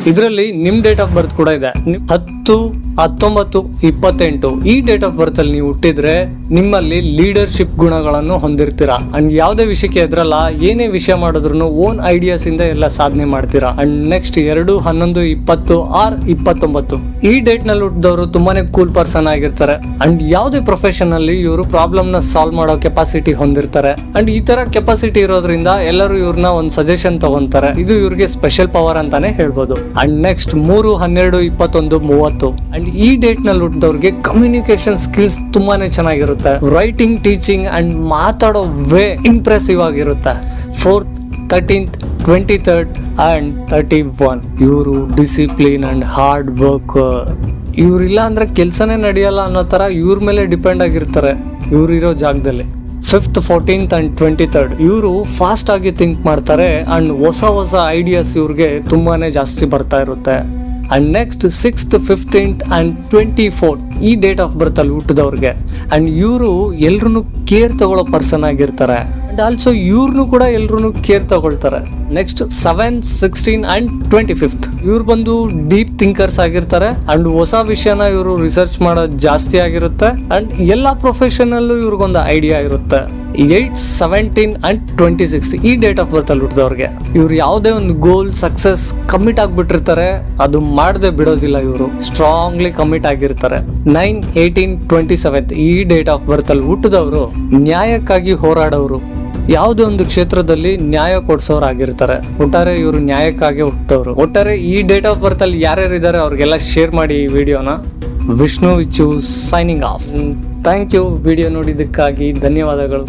ಇದರಲ್ಲಿ ನಿಮ್ date of birth ಕೂಡ ಇದೆ. 10, 19, 28 ಈ ಡೇಟ್ ಆಫ್ ಬರ್ತ್ ಅಲ್ಲಿ ನೀವು ಹುಟ್ಟಿದ್ರೆ ನಿಮ್ಮಲ್ಲಿ ಲೀಡರ್ಶಿಪ್ ಗುಣಗಳನ್ನು ಹೊಂದಿರ್ತೀರಾ. ಅಂಡ್ ಯಾವುದೇ ವಿಷಯಕ್ಕೆ ಎದ್ರಲ್ಲ, ಏನೇ ವಿಷಯ ಮಾಡಿದ್ರು ಓನ್ ಐಡಿಯಾಸ್ ಇಂದ ಎಲ್ಲ ಸಾಧನೆ ಮಾಡ್ತೀರಾ. ಅಂಡ್ ನೆಕ್ಸ್ಟ್ 2, 11, 20 ಆರ್ 29 ಈ ಡೇಟ್ ನಲ್ಲಿ ಹುಟ್ಟಿದವರು ತುಂಬಾನೇ ಕೂಲ್ ಪರ್ಸನ್ ಆಗಿರ್ತಾರೆ. ಅಂಡ್ ಯಾವುದೇ ಪ್ರೊಫೆಷನ್ ಅಲ್ಲಿ ಇವರು ಪ್ರಾಬ್ಲಮ್ ನ ಸಾಲ್ವ್ ಮಾಡೋ ಕೆಪಾಸಿಟಿ ಹೊಂದಿರ್ತಾರೆ. ಅಂಡ್ ಈ ತರ ಕೆಪಾಸಿಟಿ ಇರೋದ್ರಿಂದ ಎಲ್ಲರೂ ಇವ್ರನ್ನ ಒಂದು ಸಜೆಷನ್ ತಗೊಂತಾರೆ. ಇದು ಇವ್ರಿಗೆ ಸ್ಪೆಷಲ್ ಪವರ್ ಅಂತಾನೆ ಹೇಳ್ಬೋದು. ಅಂಡ್ ನೆಕ್ಸ್ಟ್ 3, 12, 21, 30 ಅಂಡ್ ಈ ಡೇಟ್ ನಲ್ಲಿ ಹುಟ್ಟಿದವ್ರಿಗೆ ಕಮ್ಯುನಿಕೇಶನ್ ಸ್ಕಿಲ್ಸ್ ತುಂಬಾನೇ ಚೆನ್ನಾಗಿರುತ್ತೆ. ರೈಟಿಂಗ್, ಟೀಚಿಂಗ್ ಅಂಡ್ ಮಾತಾಡೋ ವೇ ಇಂಪ್ರೆಸಿವ್ ಆಗಿರುತ್ತೆ. 4th, 13th, 23rd ಅಂಡ್ 31 ಇವರು ಡಿಸಿಪ್ಲಿನ್ ಅಂಡ್ ಹಾರ್ಡ್ ವರ್ಕ್. ಇವ್ರಿಲ್ಲ ಅಂದ್ರೆ ಕೆಲ್ಸನೇ ನಡೆಯಲ್ಲ ಅನ್ನೋ ತರ ಇವ್ರ ಮೇಲೆ ಡಿಪೆಂಡ್ ಆಗಿರ್ತಾರೆ ಇವ್ರಿರೋ ಜಾಗದಲ್ಲಿ. 5th, 14th ಅಂಡ್ 23rd ಇವರು ಫಾಸ್ಟ್ ಆಗಿ ಥಿಂಕ್ ಮಾಡ್ತಾರೆ ಅಂಡ್ ಹೊಸ ಐಡಿಯಾಸ್ ಇವ್ರಿಗೆ ತುಂಬಾನೇ ಜಾಸ್ತಿ ಬರ್ತಾ ಇರುತ್ತೆ. And next 6th, 15th and 24th ಈ ಡೇಟ್ ಆಫ್ ಬರ್ತ್ ಅಲ್ಲಿ ಹುಟ್ಟಿದವ್ರಿಗೆ ಅಂಡ್ ಇವರು ಎಲ್ರು ಕೇರ್ ತಗೊಳ್ಳೋ ಪರ್ಸನ್ ಆಗಿರ್ತಾರೆ. ಅಂಡ್ ಆಲ್ಸೋ ಇವ್ರನ್ನು ಕೂಡ ಎಲ್ರು ಕೇರ್ ತಗೊಳ್ತಾರೆ. Next 7th, 16th and 25th ಇವ್ರು ಬಂದು ಡೀಪ್ ಥಿಂಕರ್ಸ್ ಆಗಿರ್ತಾರೆ. ಅಂಡ್ ಹೊಸ ವಿಷಯನ ಇವರು ರಿಸರ್ಚ್ ಮಾಡೋದು ಜಾಸ್ತಿ ಆಗಿರುತ್ತೆ. ಅಂಡ್ ಎಲ್ಲಾ ಪ್ರೊಫೆಷನ್ ಅಲ್ಲೂ ಇವ್ರಿಗೊಂದು ಐಡಿಯಾ ಇರುತ್ತೆ. 8th, 17th ಅಂಡ್ 26th ಈ ಡೇಟ್ ಆಫ್ ಬರ್ತ್ ಅಲ್ಲಿ ಹುಟ್ಟಿದವ್ರಿಗೆ ಇವ್ರು ಯಾವುದೇ ಒಂದು ಗೋಲ್ ಸಕ್ಸಸ್ ಕಮಿಟ್ ಆಗ್ಬಿಟ್ಟಿರ್ತಾರೆ, ಅದು ಮಾಡದೆ ಬಿಡೋದಿಲ್ಲ. ಇವರು ಸ್ಟ್ರಾಂಗ್ಲಿ ಕಮಿಟ್ ಆಗಿರ್ತಾರೆ. 9, 18, 27 ಈ ಡೇಟ್ ಆಫ್ ಬರ್ತ್ ಅಲ್ಲಿ ಹುಟ್ಟಿದವರು ನ್ಯಾಯಕ್ಕಾಗಿ ಹೋರಾಡೋರು, ಯಾವುದೇ ಒಂದು ಕ್ಷೇತ್ರದಲ್ಲಿ ನ್ಯಾಯ ಕೊಡ್ಸೋರಾಗಿರ್ತಾರೆ. ಒಟ್ಟಾರೆ ಇವರು ನ್ಯಾಯಕ್ಕಾಗಿ ಹುಟ್ಟೋರು. ಒಟ್ಟಾರೆ ಈ ಡೇಟ್ ಆಫ್ ಬರ್ತ್ ಅಲ್ಲಿ ಯಾರ್ಯಾರು ಇದ್ದಾರೆ ಅವ್ರಿಗೆಲ್ಲ ಶೇರ್ ಮಾಡಿ ಈ ವಿಡಿಯೋನ. Vishnu Vichu signing off. Thank you video ನೋಡಿದ್ದಕ್ಕಾಗಿ ಧನ್ಯವಾದಗಳು.